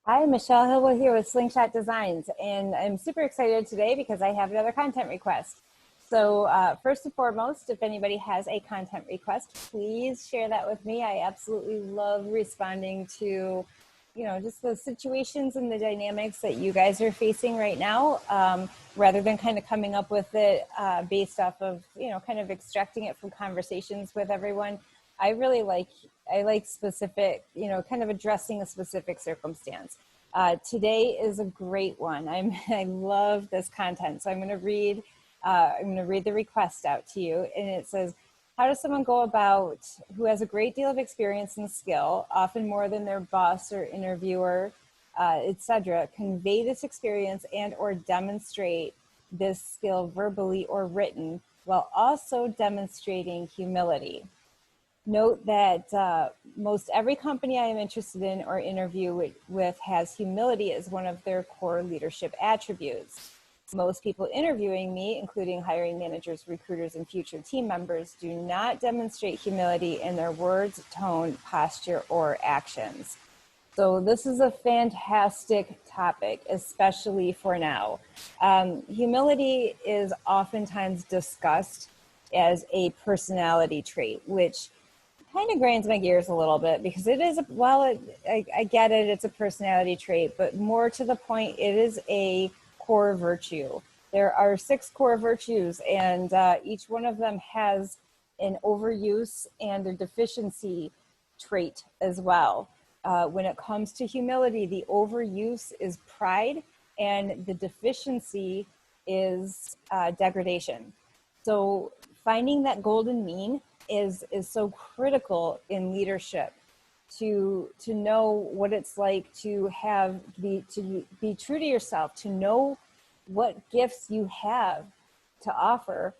Hi, Michelle Hillwell here with Slingshot Designs, and I'm super excited today because I have another content request. So first and foremost, if anybody has a content request, please share that with me. I absolutely love responding to, just the situations and the dynamics that you guys are facing right now, rather than kind of coming up with it based off of, kind of extracting it from conversations with everyone. I like specific, kind of addressing a specific circumstance. Today is a great one. I love this content. So I'm going to read the request out to you. And it says, how does someone go about who has a great deal of experience and skill, often more than their boss or interviewer, etc., convey this experience and or demonstrate this skill verbally or written while also demonstrating humility? Note that most every company I am interested in or interview with has humility as one of their core leadership attributes. Most people interviewing me, including hiring managers, recruiters, and future team members, do not demonstrate humility in their words, tone, posture, or actions. So this is a fantastic topic, especially for now. Humility is oftentimes discussed as a personality trait, which kind of grinds my gears a little bit because it is, I get it, it's a personality trait, but more to the point, it is a core virtue. There are 6 core virtues, and each one of them has an overuse and a deficiency trait as well. When it comes to humility, the overuse is pride, and the deficiency is degradation. So finding that golden mean is so critical in leadership, to know what it's like to be true to yourself, to know what gifts you have to offer.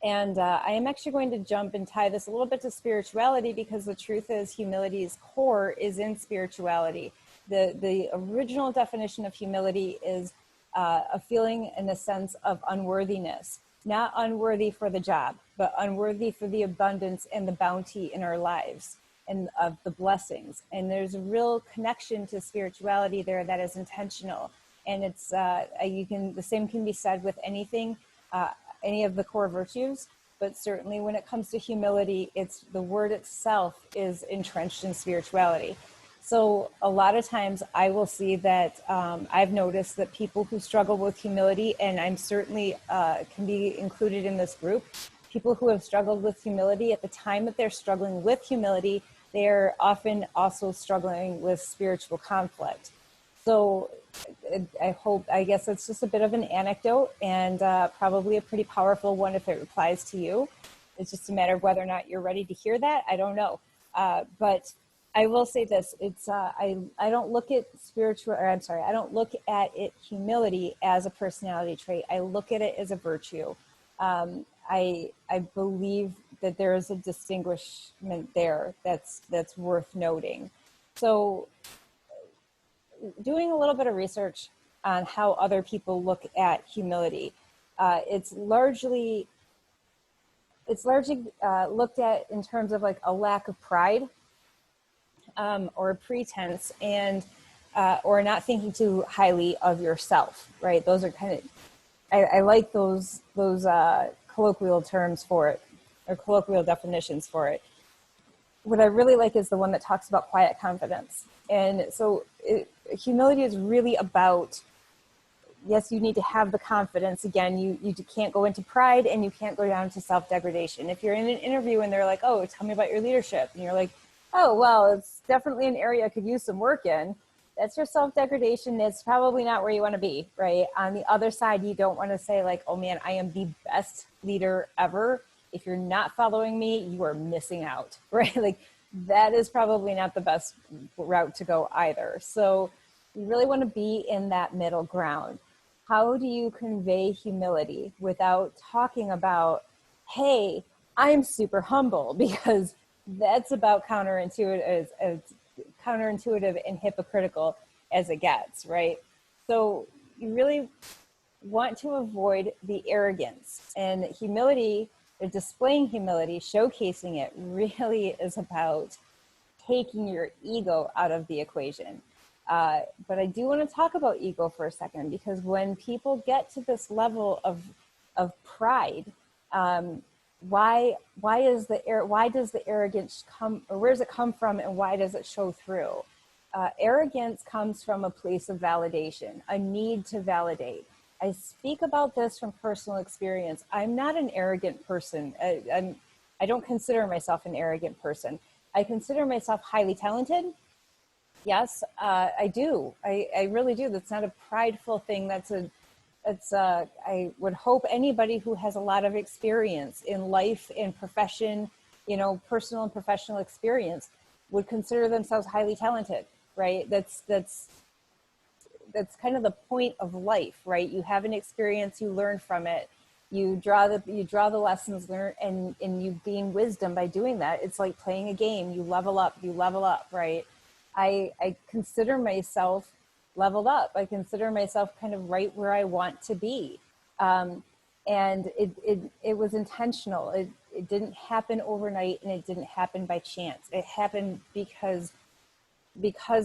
And I am actually going to jump and tie this a little bit to spirituality, because the truth is humility's core is in spirituality. The original definition of humility is a feeling and a sense of unworthiness. Not unworthy for the job, but unworthy for the abundance and the bounty in our lives and of the blessings. And there's a real connection to spirituality there that is intentional. And it's the same can be said with anything, any of the core virtues, but certainly when it comes to humility, it's the word itself is entrenched in spirituality. So a lot of times I will see that I've noticed that people who struggle with humility, and I'm certainly can be included in this group, people who have struggled with humility, at the time that they're struggling with humility, they're often also struggling with spiritual conflict. So I guess it's just a bit of an anecdote, and probably a pretty powerful one if it applies to you. It's just a matter of whether or not you're ready to hear that. I don't know. But I will say this, it's I don't look at I don't look at it, humility, as a personality trait. I look at it as a virtue. I believe that there is a distinguishment there that's worth noting. So doing a little bit of research on how other people look at humility, it's largely looked at in terms of like a lack of pride, or a pretense, and or not thinking too highly of yourself, right? Those are kind of, I like those colloquial terms for it, or colloquial definitions for it. What I really like is the one that talks about quiet confidence. And so humility is really about, yes, you need to have the confidence. Again, you can't go into pride, and you can't go down to self-degradation. If you're in an interview and they're like, oh, tell me about your leadership, and you're like, oh, well, it's definitely an area I could use some work in, that's your self-degradation. It's probably not where you want to be, right? On the other side, you don't want to say like, oh man, I am the best leader ever. If you're not following me, you are missing out, right? Like that is probably not the best route to go either. So you really want to be in that middle ground. How do you convey humility without talking about, hey, I'm super humble? Because that's about counterintuitive and hypocritical as it gets, right? So you really want to avoid the arrogance, and humility, or displaying humility, showcasing it, really is about taking your ego out of the equation. But I do want to talk about ego for a second, because when people get to this level of pride, why does the arrogance come, or where does it come from, and why does it show through? Arrogance comes from a place of validation, a need to validate. I speak about this from personal experience. I'm not an arrogant person. I don't consider myself an arrogant person. I consider myself highly talented. Yes, I do. I really do. That's not a prideful thing. I would hope anybody who has a lot of experience in life, in profession, personal and professional experience, would consider themselves highly talented, right? That's kind of the point of life, right? You have an experience, you learn from it, you draw the lessons learned, and you gain wisdom by doing that. It's like playing a game. You level up, right? I consider myself leveled up. I consider myself kind of right where I want to be. And it was intentional. It didn't happen overnight, and it didn't happen by chance. It happened because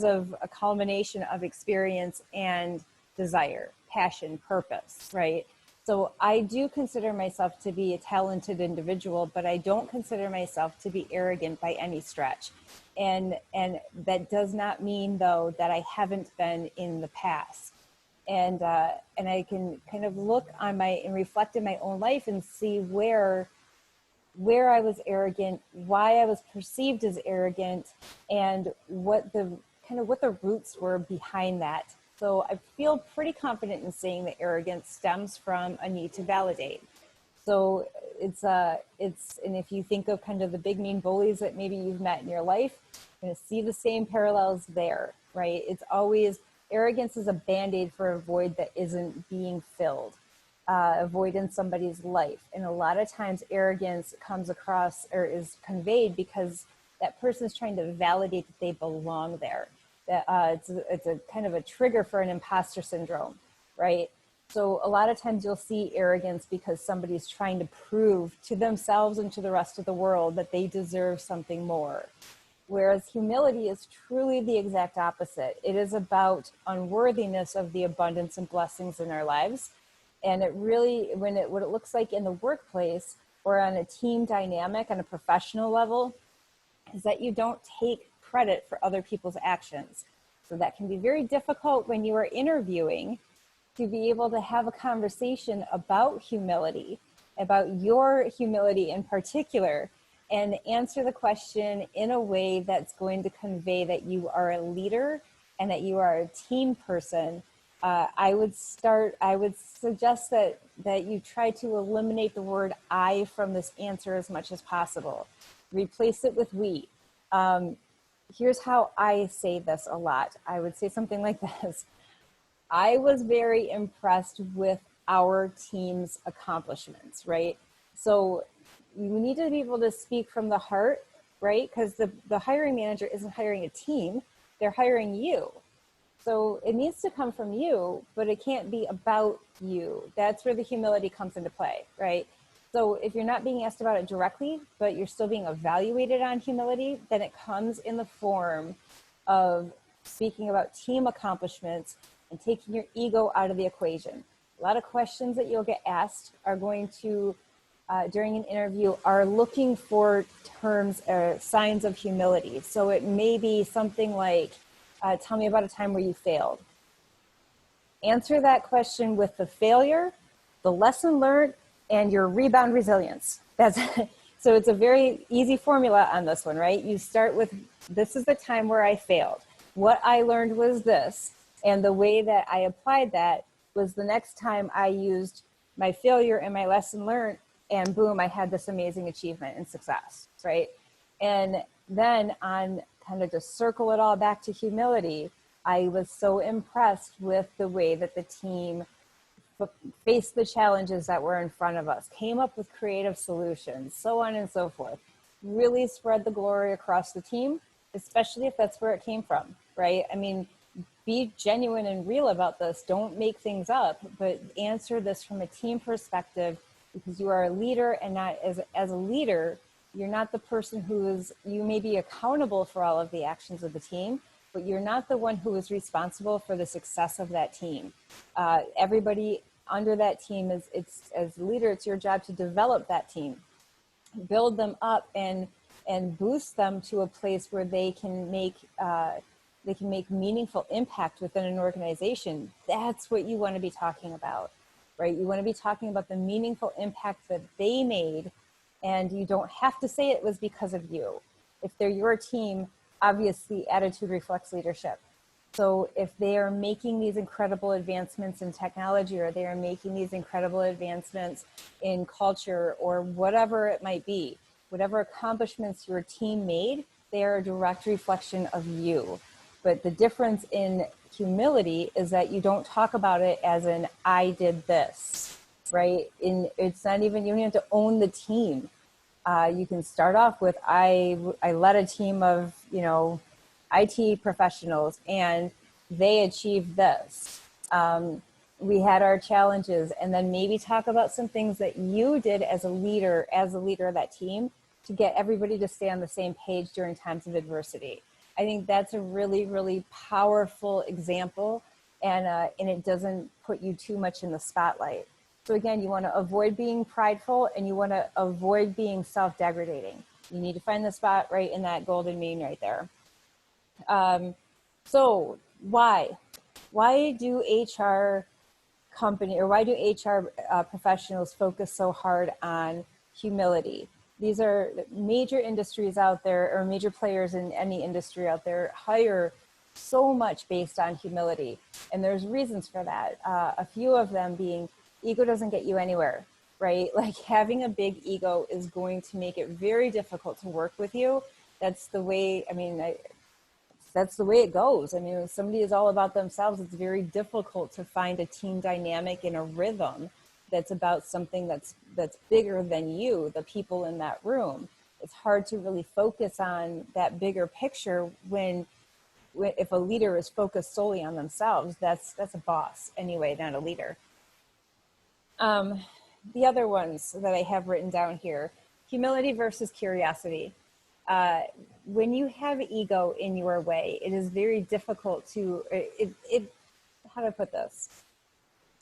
of a culmination of experience and desire, passion, purpose, right? So I do consider myself to be a talented individual, but I don't consider myself to be arrogant by any stretch. And that does not mean, though, that I haven't been in the past. And I can kind of look on and reflect in my own life and see where I was arrogant, why I was perceived as arrogant, and what the roots were behind that. So I feel pretty confident in saying that arrogance stems from a need to validate. So and if you think of kind of the big mean bullies that maybe you've met in your life, you're going to see the same parallels there, right? It's always, arrogance is a band-aid for a void that isn't being filled. A void in somebody's life. And a lot of times arrogance comes across or is conveyed because that person is trying to validate that they belong there. That it's a kind of a trigger for an imposter syndrome, right? So a lot of times you'll see arrogance because somebody's trying to prove to themselves and to the rest of the world that they deserve something more. Whereas humility is truly the exact opposite. It is about unworthiness of the abundance and blessings in our lives. And it really, what it looks like in the workplace or on a team dynamic on a professional level, is that you don't take credit for other people's actions. So that can be very difficult when you are interviewing, to be able to have a conversation about humility, about your humility in particular, and answer the question in a way that's going to convey that you are a leader and that you are a team person. I would suggest that you try to eliminate the word I from this answer as much as possible. Replace it with we. Here's how I say this a lot. I would say something like this. I was very impressed with our team's accomplishments, right? So you need to be able to speak from the heart, right? Because the hiring manager isn't hiring a team, they're hiring you. So it needs to come from you, but it can't be about you. That's where the humility comes into play, right? So if you're not being asked about it directly, but you're still being evaluated on humility, then it comes in the form of speaking about team accomplishments and taking your ego out of the equation. A lot of questions that you'll get asked are going to, during an interview, are looking for terms or signs of humility. So it may be something like, tell me about a time where you failed. Answer that question with the failure, the lesson learned, and your rebound resilience. So it's a very easy formula on this one, right? You start with, this is the time where I failed. What I learned was this, and the way that I applied that was the next time I used my failure and my lesson learned, and boom, I had this amazing achievement and success, right? And then on kind of just circle it all back to humility, I was so impressed with the way that the team faced the challenges that were in front of us, came up with creative solutions, so on and so forth. Really spread the glory across the team, especially if that's where it came from, right? I mean, be genuine and real about this. Don't make things up, but answer this from a team perspective, because you are a leader, and not as a leader, you're not the person you may be accountable for all of the actions of the team, but you're not the one who is responsible for the success of that team. Everybody under that team it's as a leader, it's your job to develop that team, build them up, and boost them to a place where they can make meaningful impact within an organization. That's what you want to be talking about, right? You want to be talking about the meaningful impact that they made, and you don't have to say it was because of you. If they're your team, obviously attitude reflects leadership. So if they are making these incredible advancements in technology, or they are making these incredible advancements in culture, or whatever it might be, whatever accomplishments your team made, they are a direct reflection of you. But the difference in humility is that you don't talk about it as an I did this, right? It's not even, you don't have to own the team. You can start off with I led a team of, IT professionals, and they achieved this. We had our challenges, and then maybe talk about some things that you did as a leader of that team to get everybody to stay on the same page during times of adversity. I think that's a really, really powerful example, and it doesn't put you too much in the spotlight. So again, you want to avoid being prideful, and you want to avoid being self-degradating. You need to find the spot right in that golden mean right there. So why do HR professionals focus so hard on humility? These are major industries out there, or major players in any industry out there, hire so much based on humility. And there's reasons for that. A few of them being, ego doesn't get you anywhere, right? Like, having a big ego is going to make it very difficult to work with you. That's the way, that's the way it goes. When somebody is all about themselves, it's very difficult to find a team dynamic and a rhythm that's about something that's bigger than you, the people in that room. It's hard to really focus on that bigger picture when if a leader is focused solely on themselves. That's a boss anyway, not a leader. The other ones that I have written down here: humility versus curiosity. When you have ego in your way, it is very difficult to, how do I put this?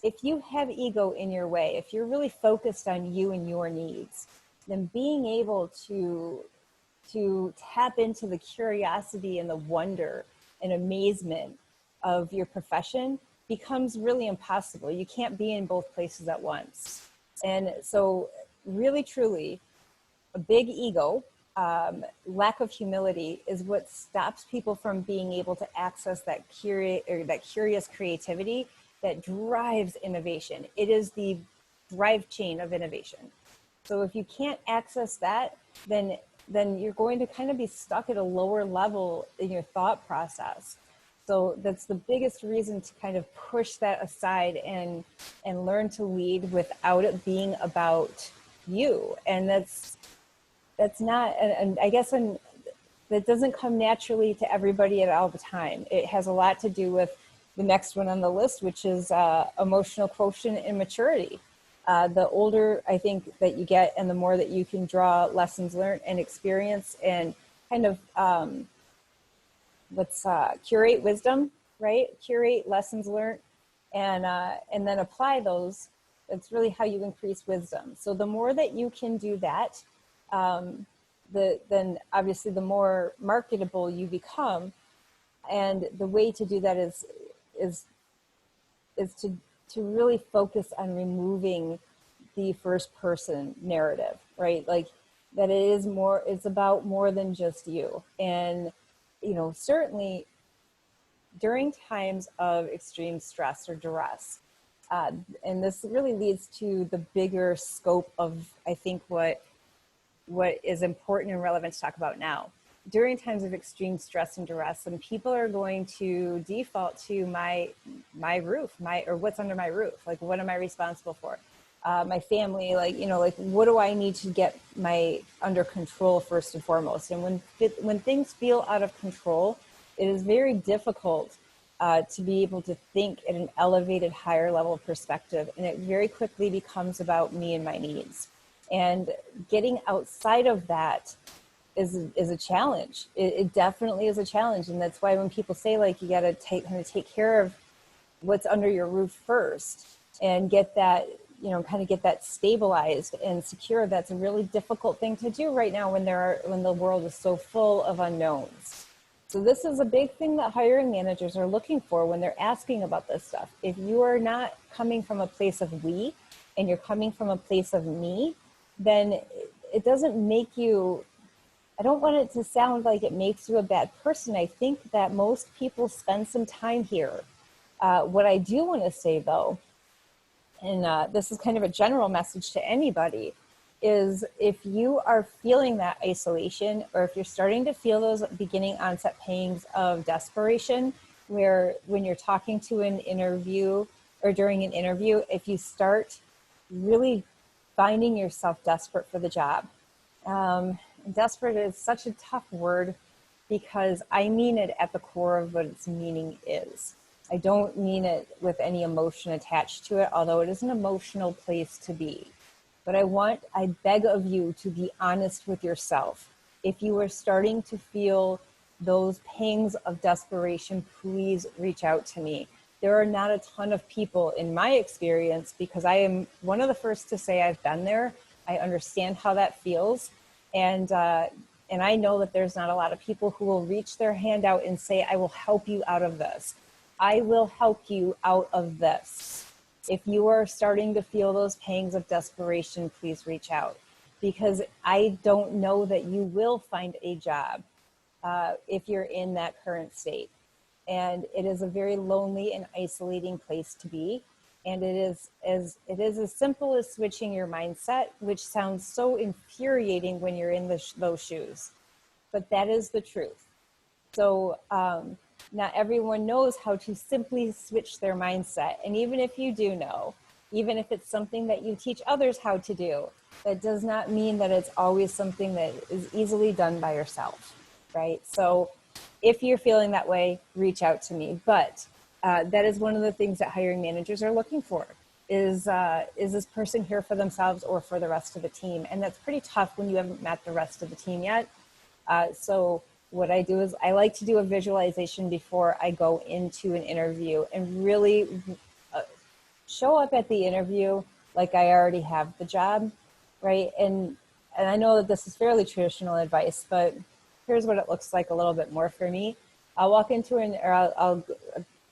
If you have ego in your way, if you're really focused on you and your needs, then being able to tap into the curiosity and the wonder and amazement of your profession becomes really impossible. You can't be in both places at once. And so really, truly, a big ego, lack of humility is what stops people from being able to access that curious creativity that drives innovation. It is the drive chain of innovation. So if you can't access that, then you're going to kind of be stuck at a lower level in your thought process. So that's the biggest reason to kind of push that aside and learn to lead without it being about you. And that's not, and I guess that doesn't come naturally to everybody at all the time. It has a lot to do with the next one on the list, which is emotional quotient and maturity. The older I think that you get, and the more that you can draw lessons learned and experience, and kind of curate wisdom, right? Curate lessons learned, and then apply those. That's really how you increase wisdom. So the more that you can do that, then obviously the more marketable you become. And the way to do that is to really focus on removing the first person narrative, right? Like, that it's about more than just you. And, certainly during times of extreme stress or duress, and this really leads to the bigger scope of, I think, what is important and relevant to talk about now. During times of extreme stress and duress, and people are going to default to my roof, or what's under my roof. Like, what am I responsible for? My family, what do I need to get under control first and foremost? And when things feel out of control, it is very difficult to be able to think at an elevated, higher level perspective. And it very quickly becomes about me and my needs. And getting outside of that is a challenge. It definitely is a challenge. And that's why when people say like, you got to take care of what's under your roof first and get that, kind of get that stabilized and secure. That's a really difficult thing to do right now when the world is so full of unknowns. So this is a big thing that hiring managers are looking for when they're asking about this stuff. If you are not coming from a place of we and you're coming from a place of me, then it doesn't make you, I don't want it to sound like it makes you a bad person. I think that most people spend some time here. What I do want to say though, and this is kind of a general message to anybody, is if you are feeling that isolation, or if you're starting to feel those beginning onset pangs of desperation, where when you're talking to an interview or during an interview, if you start really finding yourself desperate for the job. Desperate is such a tough word because I mean it at the core of what its meaning is. I don't mean it with any emotion attached to it, although it is an emotional place to be. But I beg of you to be honest with yourself. If you are starting to feel those pangs of desperation, please reach out to me. There are not a ton of people in my experience, because I am one of the first to say I've been there. I understand how that feels. And I know that there's not a lot of people who will reach their hand out and say, I will help you out of this. I will help you out of this. If you are starting to feel those pangs of desperation, please reach out, because I don't know that you will find a job if you're in that current state. And it is a very lonely and isolating place to be. And it is as simple as switching your mindset, which sounds so infuriating when you're in those shoes, but that is the truth. So not everyone knows how to simply switch their mindset. And even if you do know, even if it's something that you teach others how to do, that does not mean that it's always something that is easily done by yourself, right? So if you're feeling that way, reach out to me. But that is one of the things that hiring managers are looking for, is this person here for themselves or for the rest of the team? And that's pretty tough when you haven't met the rest of the team yet. So what I do is I like to do a visualization before I go into an interview and really show up at the interview like I already have the job, right? And I know that this is fairly traditional advice, but here's what it looks like a little bit more for me. I'll walk into I'll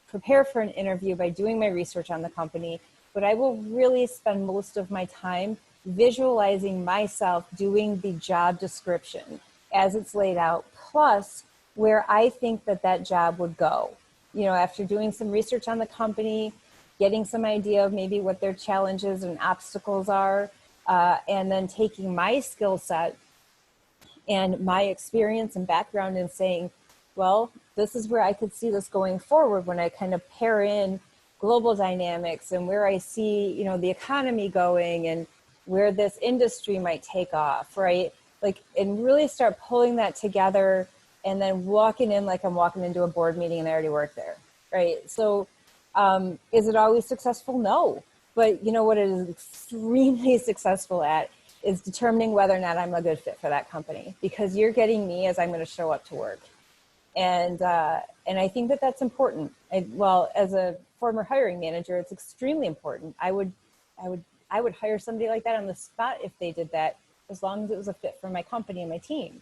prepare for an interview by doing my research on the company, but I will really spend most of my time visualizing myself doing the job description as it's laid out, plus where I think that job would go. After doing some research on the company, getting some idea of maybe what their challenges and obstacles are, and then taking my skill set and my experience and background and saying, well, this is where I could see this going forward when I kind of pair in global dynamics and where I see, the economy going and where this industry might take off, right? And really start pulling that together and then walking in like I'm walking into a board meeting and I already work there, right? So is it always successful? No. But what it is extremely successful at is determining whether or not I'm a good fit for that company, because you're getting me as I'm going to show up to work. And I think that that's important. Well, as a former hiring manager, it's extremely important. I would hire somebody like that on the spot if they did that, as long as it was a fit for my company and my team.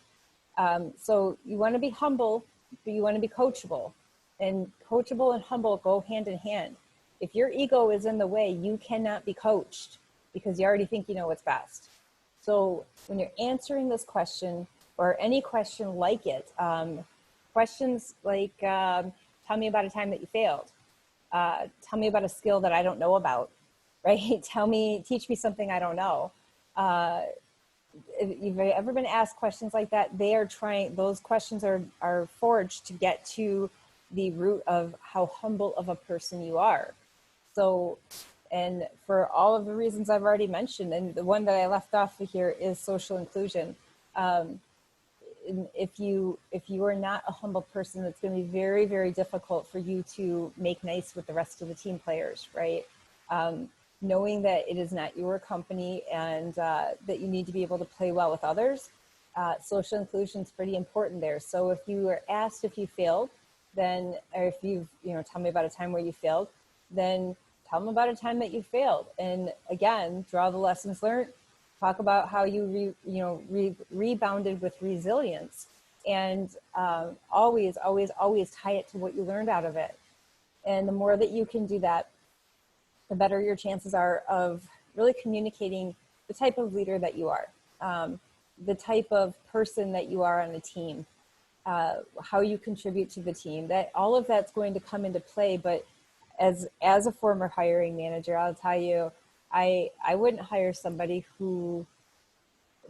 So you want to be humble, but you want to be coachable. And coachable and humble go hand in hand. If your ego is in the way, you cannot be coached because you already think you know what's best. So when you're answering this question or any question like it, questions like, tell me about a time that you failed. Tell me about a skill that I don't know about, right? Teach me something I don't know. If you've ever been asked questions like that, those questions are forged to get to the root of how humble of a person you are. So, and for all of the reasons I've already mentioned, and the one that I left off here is social inclusion. If you are not a humble person, it's going to be very, very difficult for you to make nice with the rest of the team players, right? Knowing that it is not your company and that you need to be able to play well with others. Social inclusion is pretty important there. So if you were asked if you failed, then, or if you've, tell me about a time where you failed, then tell them about a time that you failed. And again, draw the lessons learned, talk about how you, rebounded with resilience, and always, always, always tie it to what you learned out of it. And the more that you can do that, the better your chances are of really communicating the type of leader that you are, the type of person that you are on the team, how you contribute to the team. That all of that's going to come into play. But as a former hiring manager, I'll tell you, I wouldn't hire somebody who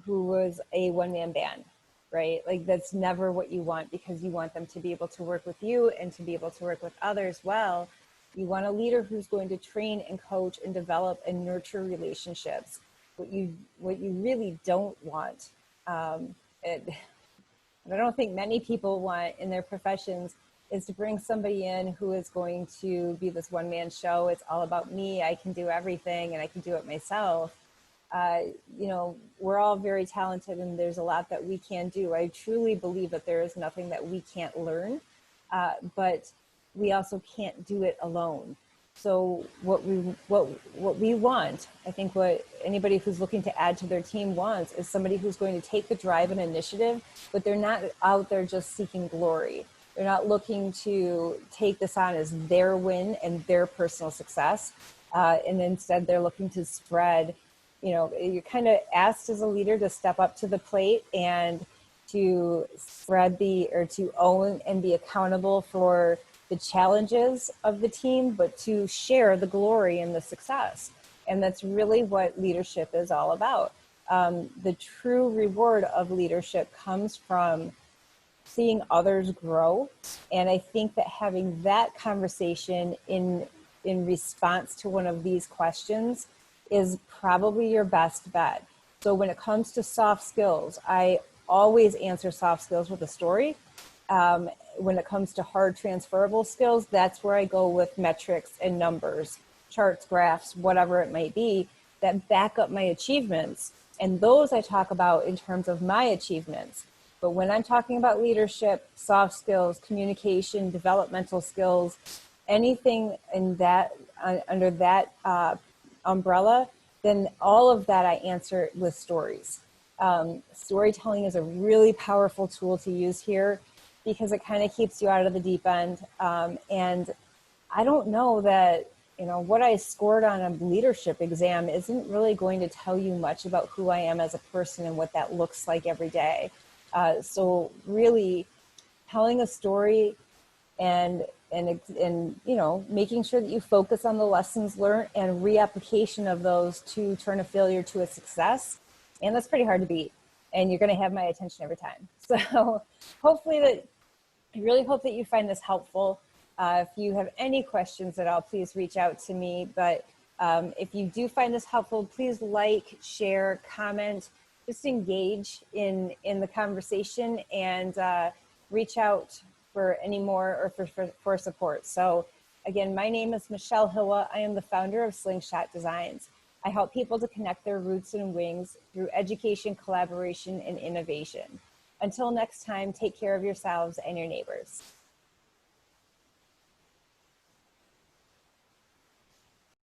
was a one-man band, right? Like, that's never what you want, because you want them to be able to work with you and to be able to work with others well. You want a leader who's going to train and coach and develop and nurture relationships. What you really don't want, and I don't think many people want in their professions, is to bring somebody in who is going to be this one-man show. It's all about me. I can do everything and I can do it myself. We're all very talented, and there's a lot that we can do. I truly believe that there is nothing that we can't learn, but we also can't do it alone. So what we want, I think what anybody who's looking to add to their team wants, is somebody who's going to take the drive and initiative, but they're not out there just seeking glory. They're not looking to take this on as their win and their personal success. And instead they're looking to spread, you're kind of asked as a leader to step up to the plate and to spread to own and be accountable for the challenges of the team, but to share the glory and the success. And that's really what leadership is all about. The true reward of leadership comes from seeing others grow. And I think that having that conversation in response to one of these questions is probably your best bet. So when it comes to soft skills, I always answer soft skills with a story. When it comes to hard transferable skills, that's where I go with metrics and numbers, charts, graphs, whatever it might be, that back up my achievements. And those I talk about in terms of my achievements. But when I'm talking about leadership, soft skills, communication, developmental skills, anything in that under that umbrella, then all of that I answer with stories. Storytelling is a really powerful tool to use here, because it kind of keeps you out of the deep end. And I don't know that, what I scored on a leadership exam isn't really going to tell you much about who I am as a person and what that looks like every day. So really telling a story and making sure that you focus on the lessons learned and reapplication of those to turn a failure to a success. And that's pretty hard to beat. And you're going to have my attention every time. So I really hope that you find this helpful. If you have any questions at all, please reach out to me. But if you do find this helpful, please like, share, comment, just engage in the conversation, and reach out for any more or for support. So again, my name is Michelle Hilla. I am the founder of Slingshot Designs. I help people to connect their roots and wings through education, collaboration, and innovation. Until next time, take care of yourselves and your neighbors.